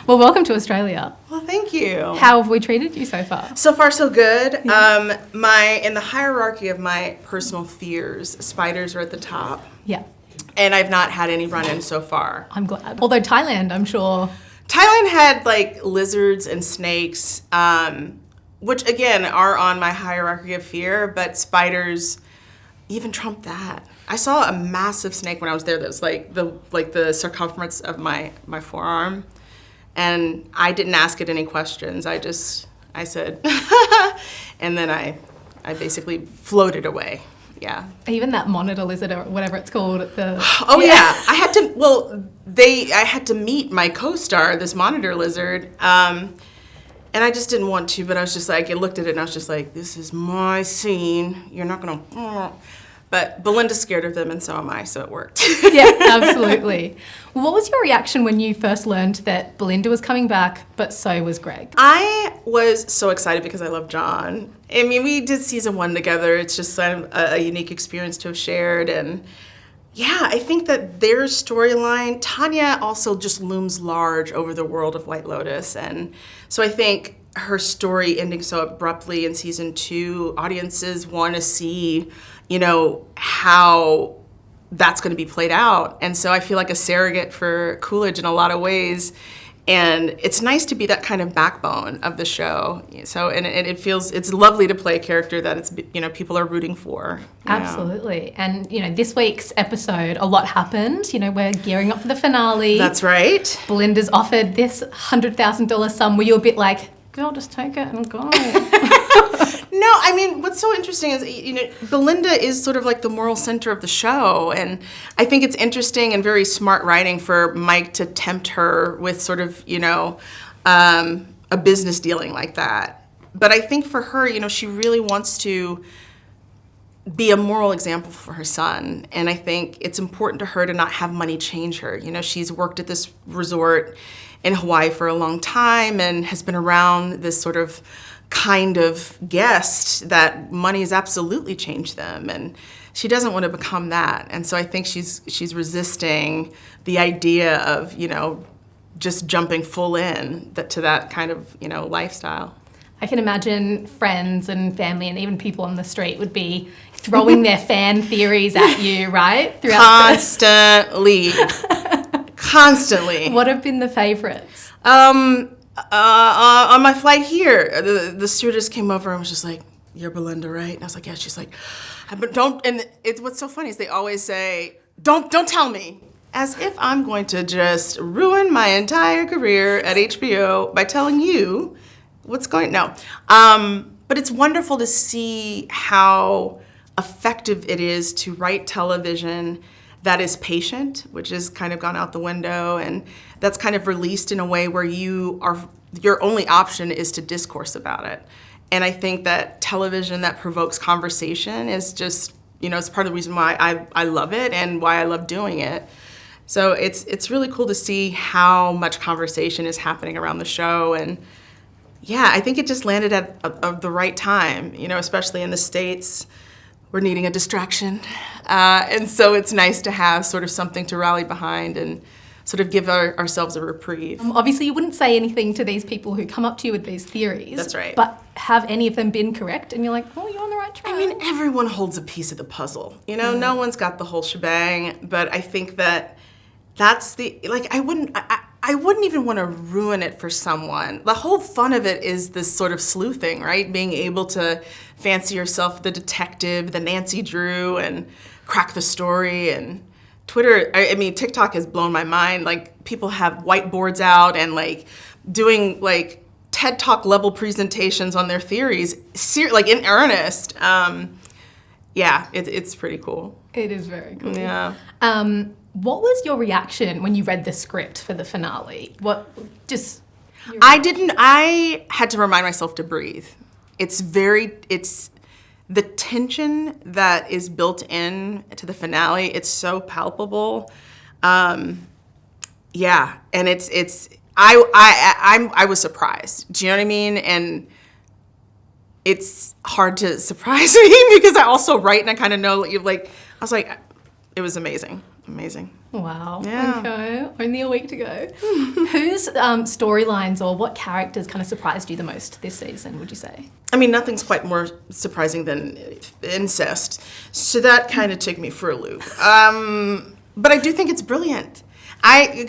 Well, welcome to Australia. Well, thank you. How have we treated you so far? So far, so good. In the hierarchy of my personal fears, spiders are at the top. Yeah. And I've not had any run-ins so far. I'm glad. Although Thailand, I'm sure. Thailand had like lizards and snakes, which again are on my hierarchy of fear, but spiders even trump that. I saw a massive snake when I was there that was like the circumference of my forearm, and I didn't ask it any questions. I said, and then I basically floated away. Yeah. Even that monitor lizard or whatever it's called at the. Oh yeah. I had to meet my co-star, this monitor lizard, and I just didn't want to. But I was just like, I looked at it and I was just like, this is my scene. You're not gonna. But Belinda's scared of them, and so am I, so it worked. Yeah, absolutely. Well, what was your reaction when you first learned that Belinda was coming back, but so was Greg? I was so excited because I love John. I mean, we did season 1 together. It's just a unique experience to have shared. And yeah, I think that their storyline, Tanya also just looms large over the world of White Lotus. And so I think her story ending so abruptly in season 2, audiences want to see, how that's going to be played out. And so I feel like a surrogate for Coolidge in a lot of ways. And it's nice to be that kind of backbone of the show. So, and it's lovely to play a character that it's, people are rooting for. Absolutely. And, this week's episode, a lot happened. We're gearing up for the finale. That's right. Belinda's offered this $100,000 sum. Were you a bit like, girl, just take it and go? No, I mean, what's so interesting is, Belinda is sort of like the moral center of the show. And I think it's interesting and very smart writing for Mike to tempt her with sort of, a business dealing like that. But I think for her, she really wants to be a moral example for her son. And I think it's important to her to not have money change her. She's worked at this resort in Hawaii for a long time and has been around this sort of kind of guest that money has absolutely changed them, and she doesn't want to become that. And so I think she's resisting the idea of just jumping full in to that kind of lifestyle. I can imagine friends and family and even people on the street would be throwing their fan theories at you, right? Constantly. What have been the favorites? On my flight here, the stewardess came over and was just like, "You're Belinda, right?" And I was like, "Yeah." She's like, "But don't." And what's so funny is they always say, "Don't tell me," as if I'm going to just ruin my entire career at HBO by telling you what's going. No, but it's wonderful to see how effective it is to write television that is patient, which has kind of gone out the window, and that's kind of released in a way where your only option is to discourse about it. And I think that television that provokes conversation is just, it's part of the reason why I love it and why I love doing it. So it's really cool to see how much conversation is happening around the show. And yeah, I think it just landed at the right time, especially in the States. We're needing a distraction. And so it's nice to have sort of something to rally behind and sort of give ourselves a reprieve. Obviously, you wouldn't say anything to these people who come up to you with these theories. That's right. But have any of them been correct? And you're like, oh, you're on the right track. I mean, everyone holds a piece of the puzzle. No one's got the whole shebang. But I think that that's I wouldn't even want to ruin it for someone. The whole fun of it is this sort of sleuthing, right? Being able to fancy yourself the detective, the Nancy Drew, and crack the story. And Twitter, TikTok has blown my mind. Like, people have whiteboards out and doing TED Talk level presentations on their theories, in earnest. Yeah, it's pretty cool. It is very cool. Yeah. What was your reaction when you read the script for the finale? I had to remind myself to breathe. It's the tension that is built in to the finale. It's so palpable. Yeah, and I was surprised. Do you know what I mean? And it's hard to surprise me because I also write and I kind of know I was like, it was amazing. amazing. Wow. Yeah. Okay. Only a week to go. Whose storylines or what characters kind of surprised you the most this season, would you say? I mean, nothing's quite more surprising than incest, so that kind of took me for a loop. But I do think it's brilliant. I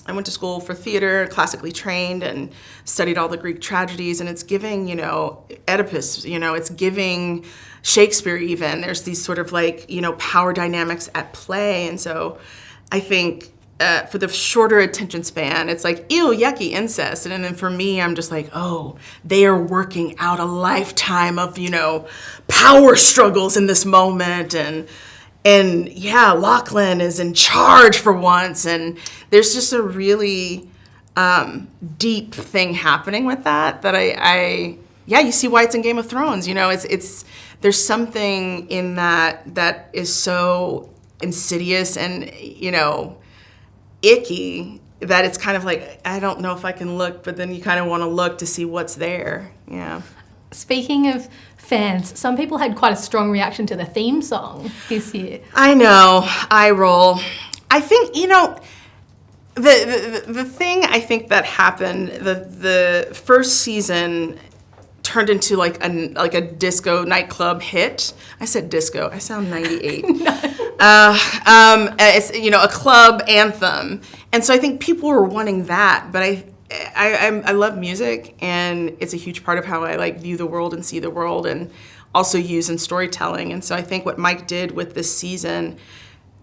went to school for theater, classically trained, and studied all the Greek tragedies, and it's giving, Oedipus, it's giving Shakespeare even. There's these sort of power dynamics at play, and so I think for the shorter attention span, it's like, ew, yucky, incest. And then for me, I'm just like, oh, they are working out a lifetime of, power struggles in this moment, and yeah, Lachlan is in charge for once, and there's just a really deep thing happening with that you see why it's in Game of Thrones. It's there's something in that is so insidious and icky that it's kind of like, I don't know if I can look, but then you kind of want to look to see what's there. Yeah. Speaking of fans, some people had quite a strong reaction to the theme song this year. I know, I roll. I think, the thing I think that happened, the first season turned into like a disco nightclub hit. I said disco, I sound 98. No. It's, a club anthem. And so I think people were wanting that, but I love music, and it's a huge part of how I view the world and see the world, and also use in storytelling. And so I think what Mike did with this season,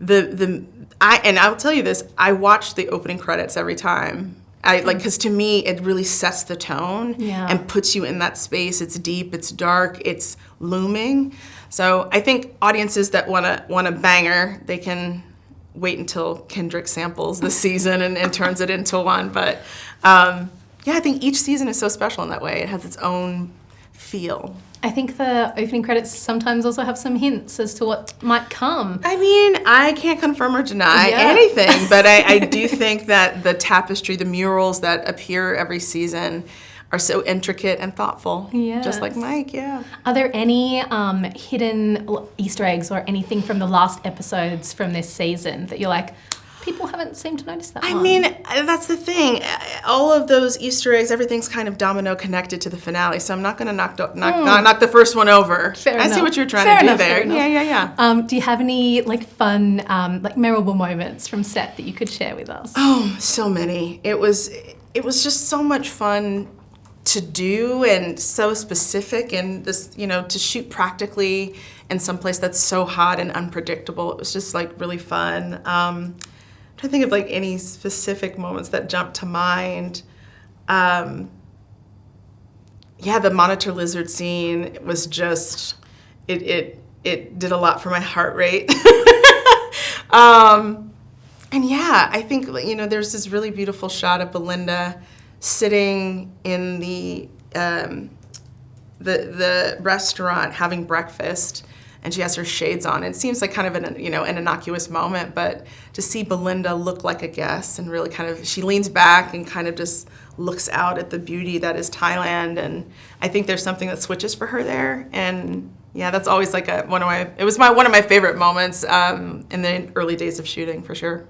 I'll tell you this, I watch the opening credits every time. Because to me, it really sets the tone and puts you in that space. It's deep, it's dark, it's looming. So I think audiences that want a banger, they can wait until Kendrick samples the season and turns it into one. But I think each season is so special in that way. It has its own feel. I think the opening credits sometimes also have some hints as to what might come. I mean, I can't confirm or deny anything, but I do think that the tapestry, the murals that appear every season are so intricate and thoughtful, just like Mike, Are there any hidden Easter eggs or anything from the last episodes from this season that you're like, people haven't seemed to notice that I mean, that's the thing. All of those Easter eggs, everything's kind of domino connected to the finale, so I'm not going to knock the first one over. Fair enough. I see what you're trying to do there. Yeah. Do you have any fun, memorable moments from set that you could share with us? Oh, so many. It was just so much fun to do, and so specific, and this, to shoot practically in some place that's so hot and unpredictable. It was just really fun. I'm trying to think of any specific moments that jump to mind. The monitor lizard scene was just, it did a lot for my heart rate. And I think there's this really beautiful shot of Belinda sitting in the restaurant having breakfast, and she has her shades on. It seems like kind of an innocuous moment, but to see Belinda look like a guest and really she leans back and kind of just looks out at the beauty that is Thailand, and I think there's something that switches for her there, and that's always one of my favorite moments in the early days of shooting, for sure.